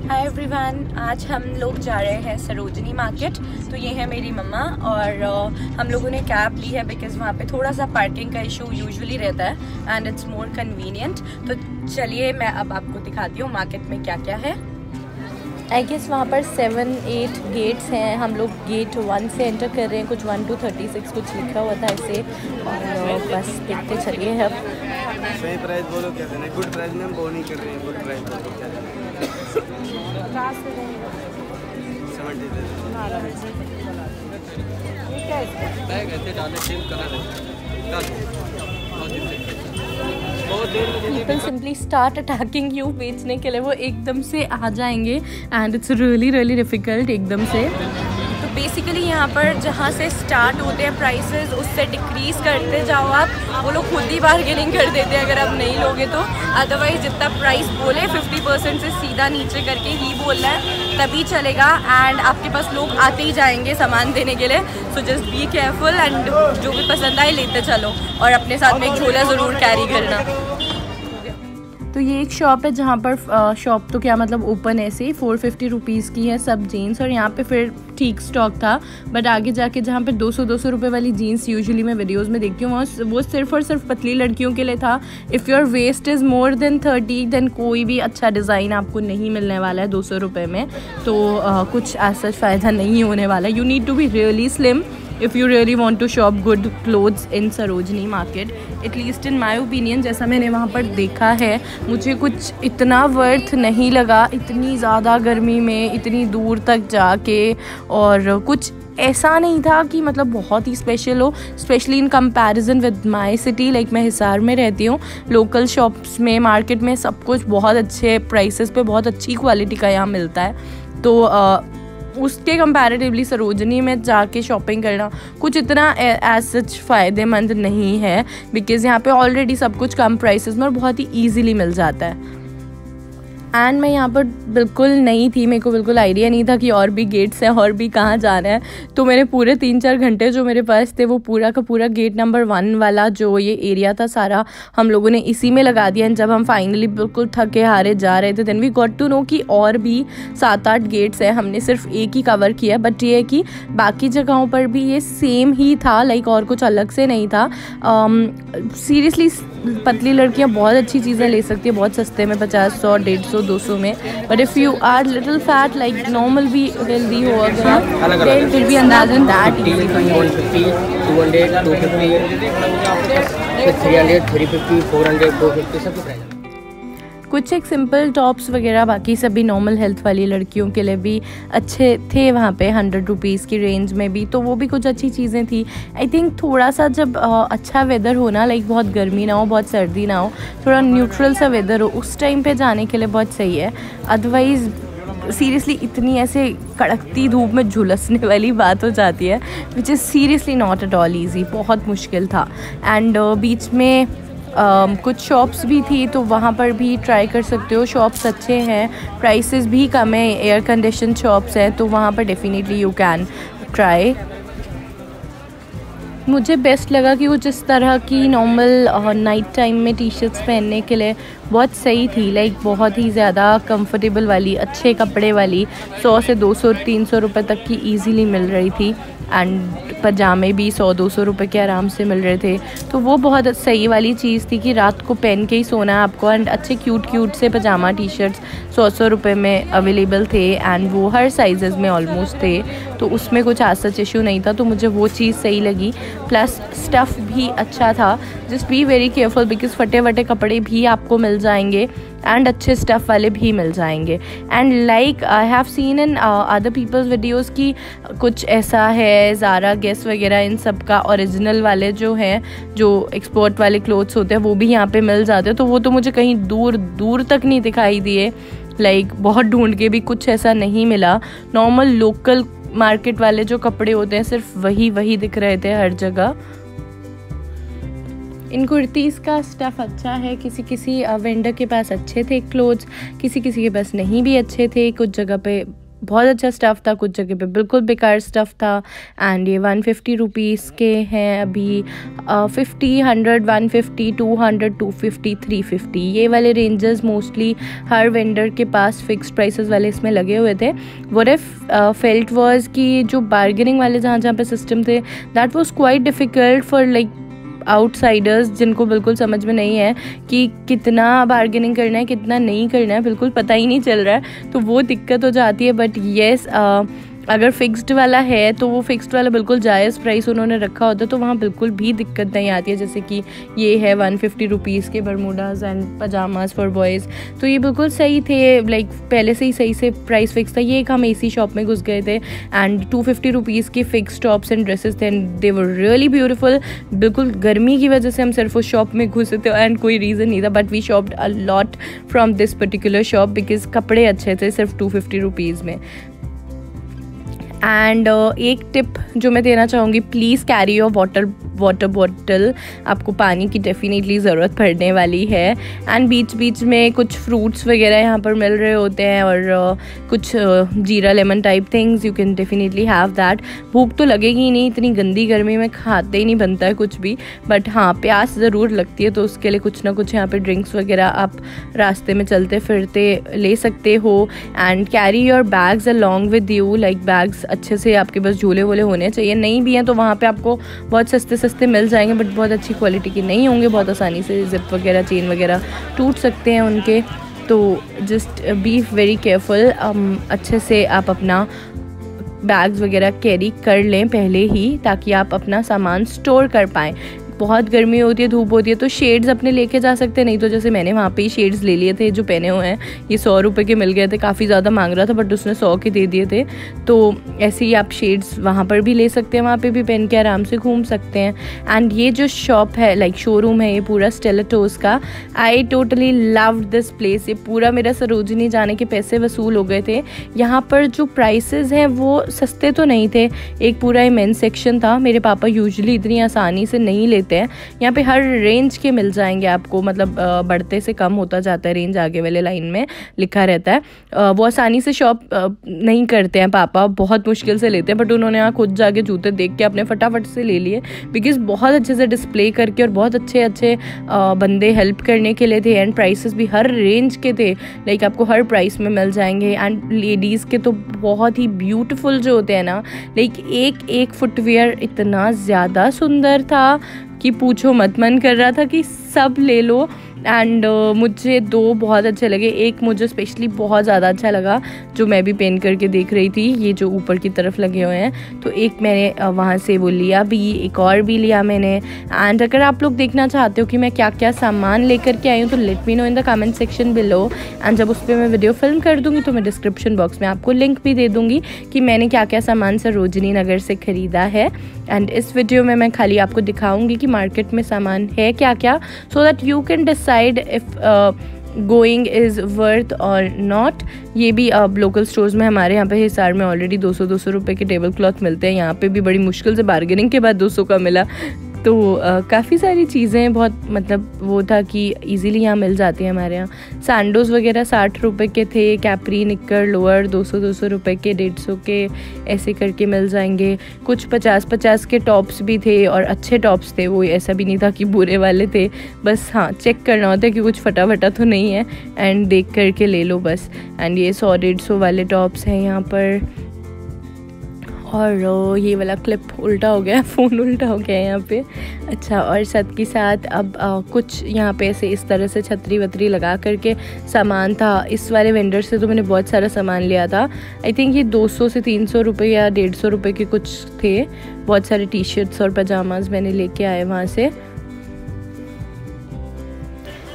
Hi everyone, आज हम लोग जा रहे हैं सरोजनी मार्केट। तो ये है मेरी मम्मा और हम लोगों ने कैब ली है बिकॉज़ वहाँ पे थोड़ा सा पार्किंग का इशू यूजुअली रहता है एंड इट्स मोर कन्वीनियंट। तो चलिए मैं अब आपको दिखाती हूँ मार्केट में क्या क्या है। आई गेस वहाँ पर 7-8 गेट्स हैं। हम लोग गेट 1 से एंटर कर रहे हैं। कुछ 1 to 36 कुछ लिखा हुआ था ऐसे, और बस देखते चलिए। अब सही प्राइस बोलो क्या देना है? गुड प्राइस में हम वो नहीं कर रहे हैं। गुड प्राइस बोलो क्या देना है? 70 दे बैग ऐसे डाले, सेम कलर है। People simply start attacking you बेचने के लिए। वो एकदम से आ जाएंगे एंड इट्स रियली डिफ़िकल्ट एकदम से। तो बेसिकली यहाँ पर जहाँ से स्टार्ट होते हैं प्राइसेस, उससे डिक्रीज़ करते जाओ आप। वो लोग खुद ही बार्गेनिंग कर देते हैं अगर आप नहीं लोगे तो। अदरवाइज जितना प्राइस बोले 50% से सीधा नीचे करके ही बोलना है, तभी चलेगा। एंड आपके पास लोग आते ही जाएंगे सामान देने के लिए। So just be careful and जो भी पसंद आए लेते चलो, और अपने साथ में एक झोला ज़रूर कैरी करना। तो ये एक शॉप है जहाँ पर शॉप तो क्या मतलब ओपन ऐसे 450 रुपीज़ की है सब जीन्स, और यहाँ पे फिर ठीक स्टॉक था। बट आगे जाके जहाँ पे 200 रुपये वाली जीन्स यूजुअली मैं वीडियोस में देखती हूँ, वो सिर्फ और सिर्फ पतली लड़कियों के लिए था। If your waist is more than 30 then कोई भी अच्छा डिज़ाइन आपको नहीं मिलने वाला है 200 रुपये में। तो कुछ ऐसा फ़ायदा नहीं होने वाला। You need to be really slim if you really want to shop good clothes in Sarojini market, at least in my opinion। जैसा मैंने वहाँ पर देखा है, मुझे कुछ इतना वर्थ नहीं लगा इतनी ज़्यादा गर्मी में इतनी दूर तक जाके। और कुछ ऐसा नहीं था कि मतलब बहुत ही स्पेशल हो, specially in comparison with my city. Like मैं हिसार में रहती हूँ। लोकल शॉप्स में मार्केट में सब कुछ बहुत अच्छे प्राइसेस पे बहुत अच्छी क्वालिटी का यहाँ मिलता है। तो उसके कंपैरेटिवली सरोजनी में जाके शॉपिंग करना कुछ इतना एज सच फ़ायदेमंद नहीं है, बिकॉज़ यहाँ पे ऑलरेडी सब कुछ कम प्राइसेस में और बहुत ही ईजीली मिल जाता है। एंड मैं यहाँ पर बिल्कुल नई थी, मेरे को बिल्कुल आइडिया नहीं था कि और भी गेट्स हैं और भी कहाँ जाना है। तो मेरे पूरे 3-4 घंटे जो मेरे पास थे वो पूरा का पूरा गेट नंबर 1 वाला जो ये एरिया था सारा हम लोगों ने इसी में लगा दिया। एंड जब हम फाइनली बिल्कुल थके हारे जा रहे थे then we got to know कि और भी 7-8 गेट्स हैं। हमने सिर्फ एक ही कवर किया, बट ये है कि बाकी जगहों पर भी ये सेम ही था, लाइक और कुछ अलग से नहीं था। सीरियसली पतली लड़कियाँ बहुत अच्छी चीज़ें ले सकती है बहुत सस्ते में, 50, 100, 150, 200 में। But if you are little fat like normal भी हेल्दी हो अगर देन विल बी अंदाज़न दैट 150, 200, 250, 300, 350, 400, 250 सब प्राइस। कुछ एक सिंपल टॉप्स वगैरह, बाकी सभी नॉर्मल हेल्थ वाली लड़कियों के लिए भी अच्छे थे वहाँ पे 100 रुपीज़ की रेंज में भी। तो वो भी कुछ अच्छी चीज़ें थी। आई थिंक थोड़ा सा जब अच्छा वेदर हो ना, लाइक बहुत गर्मी ना हो बहुत सर्दी ना हो, थोड़ा न्यूट्रल सा वेदर हो, उस टाइम पे जाने के लिए बहुत सही है। अदरवाइज़ सीरियसली इतनी ऐसे कड़कती धूप में झुलसने वाली बात हो जाती है, which is seriously not at all easy. बहुत मुश्किल था। एंड बीच में कुछ शॉप्स भी थी तो वहाँ पर भी ट्राई कर सकते हो। शॉप्स अच्छे हैं, प्राइसेस भी कम है, एयर कंडीशन शॉप्स हैं, तो वहाँ पर डेफिनेटली यू कैन ट्राई। मुझे बेस्ट लगा कि वो जिस तरह की नॉर्मल नाइट टाइम में टी शर्ट्स पहनने के लिए बहुत सही थी, लाइक बहुत ही ज़्यादा कंफर्टेबल वाली अच्छे कपड़े वाली 100 से 200-300 रुपये तक की ईजीली मिल रही थी। एंड पजामे भी 100-200 रुपये के आराम से मिल रहे थे। तो वो बहुत सही वाली चीज़ थी कि रात को पहन के ही सोना है आपको। एंड अच्छे क्यूट से पजामा टी शर्ट्स 100 रुपये में अवेलेबल थे एंड वो हर साइजेस में ऑलमोस्ट थे। तो उसमें कुछ ऐसा इशू नहीं था, तो मुझे वो चीज़ सही लगी। प्लस स्टफ़ भी अच्छा था। Just be very careful because फटे कपड़े भी आपको मिल जाएंगे एंड अच्छे स्टफ़ वाले भी मिल जाएंगे। And like I have seen in other people's videos की कुछ ऐसा है ज़ारा गेस वगैरह इन सब का ओरिजिनल वाले जो हैं, जो एक्सपोर्ट वाले क्लोथ्स होते हैं वो भी यहाँ पे मिल जाते हैं। तो वो तो मुझे कहीं दूर तक नहीं दिखाई दिए, लाइक बहुत ढूंढ के भी कुछ ऐसा नहीं मिला। नॉर्मल लोकल मार्केट वाले जो कपड़े होते हैं सिर्फ वही दिख रहे थे हर जगह। इन कुर्तीज़ का स्टफ़ अच्छा है। किसी वेंडर के पास अच्छे थे क्लोथ्स, किसी के पास नहीं भी अच्छे थे। कुछ जगह पे बहुत अच्छा स्टफ़ था, कुछ जगह पे बिल्कुल बेकार स्टफ़ था। एंड ये 150 रुपीज़ के हैं अभी। 50, 100, 150, 200, 250, 350 ये वाले रेंजेस मोस्टली हर वेंडर के पास फिक्स्ड प्राइसेस वाले इसमें लगे हुए थे। व्हाट इफ फेल्ट वाज कि जो बार्गेनिंग वाले जहाँ पे सिस्टम थे, that was quite difficult for like outsiders जिनको बिल्कुल समझ में नहीं है कि कितना बार्गेनिंग करना है, कितना नहीं करना है, बिल्कुल पता ही नहीं चल रहा है, तो वो दिक्कत हो जाती है। बट येस, अगर फिक्स्ड वाला है तो वो फिक्स्ड वाला बिल्कुल जायज़ प्राइस उन्होंने रखा होता, तो वहाँ बिल्कुल भी दिक्कत नहीं आती है। जैसे कि ये है 150 रुपीज़ के बरमूडाज एंड पजामाज फॉर बॉयज़, तो ये बिल्कुल सही थे, लाइक पहले से ही सही से प्राइस फिक्स था। ये एक हम एसी शॉप में घुस गए थे एंड 250 रुपीज़ के फिक्स टॉप्स एंड ड्रेसेस थे and they were really beautiful. बिल्कुल गर्मी की वजह से हम सिर्फ उस शॉप में घुसे थे एंड कोई रीज़न नहीं था, but we shopped a lot from this particular shop because कपड़े अच्छे थे सिर्फ 250 रुपीज़ में। एंड एक टिप जो मैं देना चाहूँगी, please carry your water bottle. आपको पानी की डेफिनेटली ज़रूरत पड़ने वाली है। एंड बीच बीच में कुछ फ्रूट्स वगैरह यहाँ पर मिल रहे होते हैं और कुछ जीरा lemon type things, you can definitely have that. भूख तो लगेगी ही नहीं, इतनी गंदी गर्मी में खाते ही नहीं बनता है कुछ भी, बट हाँ प्यास ज़रूर लगती है, तो उसके लिए कुछ ना कुछ यहाँ पे ड्रिंक्स वगैरह आप रास्ते में चलते फिरते ले सकते हो। And carry your bags along with you, like bags अच्छे से आपके पास झोले वोले होने चाहिए। नहीं भी हैं तो वहाँ पे आपको बहुत सस्ते मिल जाएंगे, बट बहुत अच्छी क्वालिटी के नहीं होंगे, बहुत आसानी से जिप वगैरह चेन वगैरह टूट सकते हैं उनके, तो जस्ट बी वेरी केयरफुल। अच्छे से आप अपना बैग्स वगैरह कैरी कर लें पहले ही, ताकि आप अपना सामान स्टोर कर पाएँ। बहुत गर्मी होती है, धूप होती है, तो शेड्स अपने लेके जा सकते हैं, नहीं तो जैसे मैंने वहाँ पे ही शेड्स ले लिए थे जो पहने हुए हैं, ये 100 रुपये के मिल गए थे, काफ़ी ज़्यादा मांग रहा था बट उसने 100 के दे दिए थे। तो ऐसे ही आप शेड्स वहाँ पर भी ले सकते हैं, वहाँ पे भी पहन के आराम से घूम सकते हैं। एंड ये जो शॉप है, लाइक शोरूम है ये पूरा स्टेला टोस का, I totally loved this place. ये पूरा मेरा सरोजनी जाने के पैसे वसूल हो गए थे। यहाँ पर जो प्राइसेस हैं वो सस्ते तो नहीं थे, एक पूरा मेंस सेक्शन था, मेरे पापा यूजुअली इतनी आसानी से नहीं लेते हैं। यहाँ पे हर रेंज के मिल जाएंगे आपको, मतलब बढ़ते से कम होता जाता है रेंज, आगे वाले लाइन में लिखा रहता है। वो आसानी से शॉप नहीं करते हैं पापा, बहुत मुश्किल से लेते हैं, बट उन्होंने यहाँ खुद जाके जूते देख के अपने फटाफट से ले लिए, बिकॉज बहुत अच्छे से डिस्प्ले करके और बहुत अच्छे बंदे हेल्प करने के लिए थे। एंड प्राइसेस भी हर रेंज के थे, लाइक आपको हर प्राइस में मिल जाएंगे। एंड लेडीज़ के तो बहुत ही ब्यूटीफुल जो होते हैं ना, लाइक एक फुटवेयर इतना ज़्यादा सुंदर था कि पूछो मत, मन कर रहा था कि सब ले लो। एंड मुझे 2 बहुत अच्छे लगे, एक मुझे स्पेशली बहुत ज़्यादा अच्छा लगा जो मैं भी पेन करके देख रही थी, ये जो ऊपर की तरफ लगे हुए हैं, तो एक मैंने वहाँ से वो लिया भी, एक और भी लिया मैंने। एंड अगर आप लोग देखना चाहते हो कि मैं क्या क्या सामान लेकर के आई हूँ, तो let me know in the comment section below. And जब उस पर मैं वीडियो फिल्म कर दूँगी तो मैं डिस्क्रिप्शन बॉक्स में आपको लिंक भी दे दूँगी कि मैंने क्या क्या सामान सरोजनी नगर से ख़रीदा है। एंड इस वीडियो में मैं खाली आपको दिखाऊँगी कि मार्केट में सामान है क्या क्या, so that you can decide if going is worth और नॉट। ये भी लोकल स्टोर्स में हमारे यहाँ पे हिसार में ऑलरेडी 200 रुपये के टेबल क्लॉथ मिलते हैं, यहाँ पे भी बड़ी मुश्किल से बार्गेनिंग के बाद 200 का मिला, तो काफ़ी सारी चीज़ें बहुत, मतलब वो था कि इजीली यहाँ मिल जाती हैं हमारे यहाँ। सैंडोज वगैरह 60 रुपये के थे, कैपरी निक्कर लोअर 200 रुपये के, 150 के, ऐसे करके मिल जाएंगे। कुछ 50 के टॉप्स भी थे और अच्छे टॉप्स थे, वो ऐसा भी नहीं था कि बुरे वाले थे, बस हाँ चेक करना होता है कि कुछ फटा फटा तो नहीं है एंड देख करके ले लो बस। एंड ये 100-150 वाले टॉप्स हैं यहाँ पर। और ये वाला क्लिप उल्टा हो गया, फ़ोन उल्टा हो गया यहाँ पे। अच्छा, और साथ के साथ अब कुछ यहाँ पे ऐसे इस तरह से छतरी वतरी लगा करके सामान था। इस वाले वेंडर से तो मैंने बहुत सारा सामान लिया था, आई थिंक ये 200 से 300 रुपये या 150 रुपये के कुछ थे। बहुत सारे टी शर्ट्स और पजामाज मैंने लेके आए वहाँ से।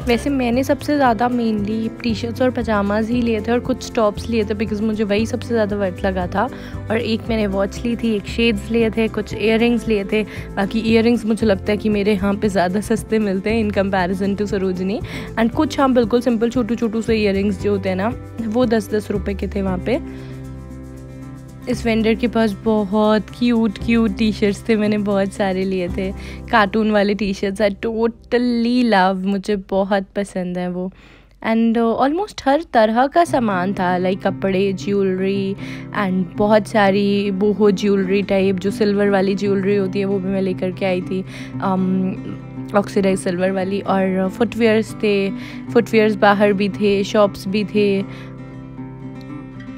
वैसे मैंने सबसे ज़्यादा मेनली टी शर्ट्स और पजामाज ही लिए थे और कुछ टॉप्स लिए थे, बिकॉज़ मुझे वही सबसे ज़्यादा वर्थ लगा था। और एक मैंने वॉच ली थी, एक शेड्स लिए थे, कुछ इयररिंग्स लिए थे। बाकी इयररिंग्स मुझे लगता है कि मेरे यहाँ पे ज़्यादा सस्ते मिलते हैं in comparison to Sarojini. And कुछ हम बिल्कुल सिंपल छोटू से इयररिंग्स जो होते हैं ना, वो 10-10 रुपये के थे वहाँ पर। इस वेंडर के पास बहुत क्यूट टी शर्ट्स थे, मैंने बहुत सारे लिए थे। कार्टून वाले T shirts I totally love, मुझे बहुत पसंद है वो। एंड ऑलमोस्ट हर तरह का सामान था, लाइक कपड़े, ज्वेलरी एंड बहुत सारी बोहो ज्वेलरी टाइप, जो सिल्वर वाली ज्वेलरी होती है वो भी मैं लेकर के आई थी, ऑक्सीडाइज सिल्वर वाली। और फुटवेयर्स थे, फुटवेयर्स बाहर भी थे, शॉप्स भी थे।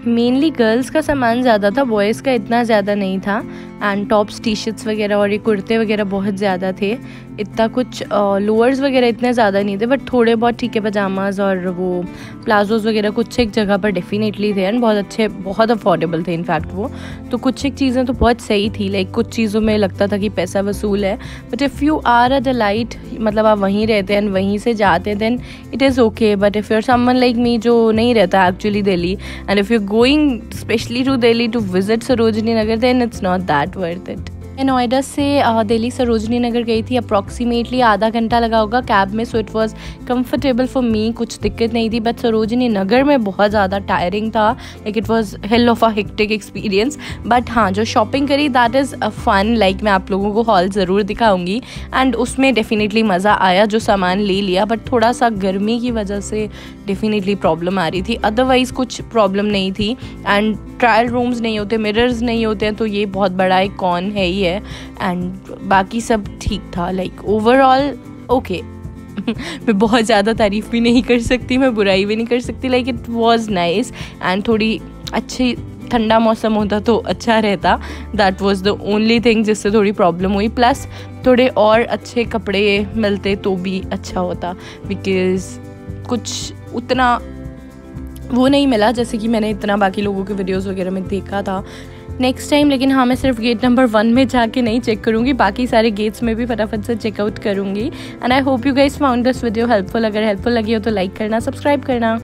मेनली गर्ल्स का सामान ज़्यादा था, बॉयज़ का इतना ज़्यादा नहीं था। एंड टॉप्स, टी शर्ट्स वगैरह और ये कुर्ते वगैरह बहुत ज़्यादा थे। इतना कुछ लोअर्स वगैरह इतने ज़्यादा नहीं थे, बट थोड़े बहुत ठीक है पजामाज और वो प्लाजोज़ वगैरह कुछ एक जगह पर डेफिनेटली थे एंड बहुत अच्छे, बहुत अफोर्डेबल थे इनफैक्ट वो। तो कुछ एक चीज़ें तो बहुत सही थी, लाइक कुछ चीज़ों में लगता था कि पैसा वसूल है, but if you are a Delhiite, मतलब आप वहीं रहते हैं वहीं से जाते हैं, then it is okay. But if you are someone like me जो नहीं रहता actually Delhi, and if you going specially to Delhi to visit Sarojini Nagar, then it's not that worth it. मैं नोएडा से दिल्ली सरोजनी नगर गई थी, अप्रॉक्सीमेटली आधा घंटा लगा होगा कैब में। So it was comfortable for me, कुछ दिक्कत नहीं थी। बट सरोजनी नगर में बहुत ज़्यादा टायरिंग था, like it was hell of a hectic experience. But हाँ, जो शॉपिंग करी that is a fun, like मैं आप लोगों को हॉल ज़रूर दिखाऊंगी एंड उसमें डेफिनेटली मज़ा आया, जो सामान ले लिया। बट थोड़ा सा गर्मी की वजह से डेफिनेटली प्रॉब्लम आ रही थी, अदरवाइज़ कुछ प्रॉब्लम नहीं थी। एंड ट्रायल रूम्स नहीं होते, मिरर्स नहीं होते हैं, तो ये बहुत बड़ा एक कॉन है ही है। एंड बाकी सब ठीक था, लाइक ओवरऑल ओके। मैं बहुत ज़्यादा तारीफ़ भी नहीं कर सकती, मैं बुराई भी नहीं कर सकती, like it was nice. And थोड़ी अच्छी ठंडा मौसम होता तो अच्छा रहता, that was the only thing जिससे थोड़ी प्रॉब्लम हुई। प्लस थोड़े और अच्छे कपड़े मिलते तो भी अच्छा होता, बिकॉज़ कुछ उतना वो नहीं मिला जैसे कि मैंने इतना बाकी लोगों के वीडियोस वगैरह में देखा था नेक्स्ट टाइम। लेकिन हाँ, मैं सिर्फ गेट नंबर 1 में जाके नहीं चेक करूँगी, बाकी सारे गेट्स में भी फटाफट से चेकआउट करूँगी। And I hope you guys found this video helpful. अगर हेल्पफुल लगी हो तो लाइक करना, सब्सक्राइब करना।